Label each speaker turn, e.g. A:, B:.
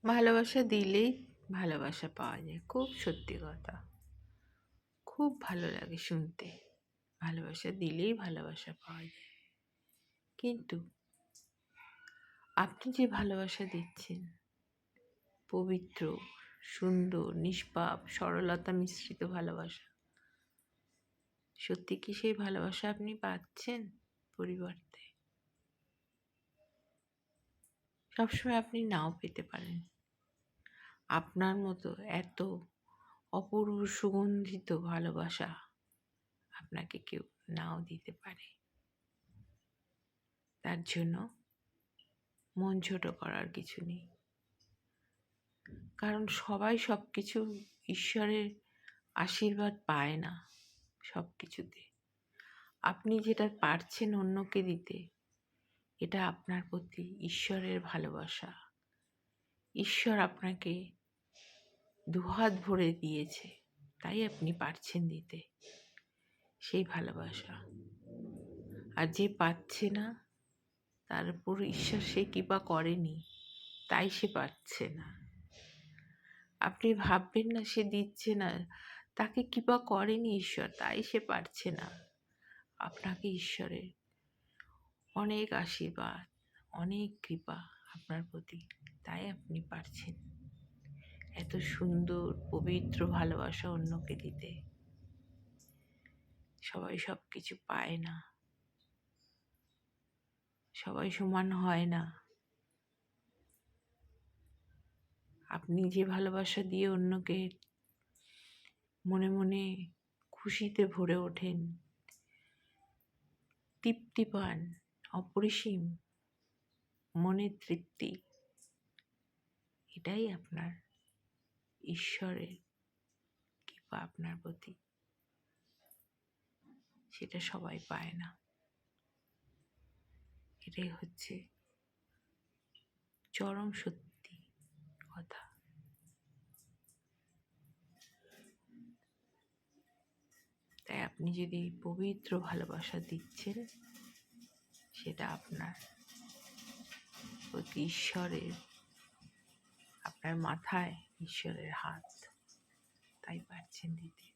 A: ভালোবাসা দিলেই ভালোবাসা পাওয়া যায়। খুব সত্যি কথা। খুব ভালো লাগে শুনতে। ভালোবাসা দিলেই ভালোবাসা পাওয়া যায়। কিন্তু আপনি যে ভালোবাসা দিচ্ছেন, পবিত্র, সুন্দর, নিষ্পাপ, সরলতা মিশ্রিত ভালোবাসা। সত্যি কি সেই ভালোবাসা আপনি পাচ্ছেন পরিবর্তে? সবসময় আপনি নাও পেতে পারেন। আপনার মতো এত অপূর্ব সুগন্ধিত ভালোবাসা আপনাকে কেউ নাও দিতে পারে। তার জন্য মন ছোট করার কিছু নেই। কারণ সবাই সব কিছু ঈশ্বরের আশীর্বাদ পায় না সব কিছুতে। আপনি যেটা পারছেন অন্যকে দিতে, এটা আপনার প্রতি ঈশ্বরের ভালোবাসা। ঈশ্বর আপনাকে দুহাত ভরে দিয়েছে, তাই আপনি পারছেন দিতে সেই ভালোবাসা। আর যে পাচ্ছে না, তার উপর ঈশ্বর সে কৃপা করেনি, তাই সে পাচ্ছে না। আপনি ভাববেন না সে দিচ্ছে না, তাকে কৃপা করেনি ঈশ্বর, তাই সে পারছে না। আপনাকে ঈশ্বরের অনেক আশীর্বাদ, অনেক কৃপা আপনার প্রতি, তাই আপনি পারছেন এত সুন্দর পবিত্র ভালোবাসা অন্যকে দিতে। সবাই সব কিছু পায় না, সবাই সমান হয় না। আপনি যে ভালোবাসা দিয়ে অন্যকে মনে মনে খুশিতে ভরে ওঠেন, তৃপ্তি পান, অপরিসীম মনের তৃপ্তি, এটাই আপনার ঈশ্বরের কৃপা আপনার প্রতি। সেটা সবাই পায় না। এটাই হচ্ছে চরম সত্যি কথা। তাই আপনি যদি পবিত্র ভালোবাসা দিচ্ছেন, সেটা আপনার প্রতি ঈশ্বরের, আপনার মাথায় ঈশ্বরের হাত, তাই পারছেন দিতে।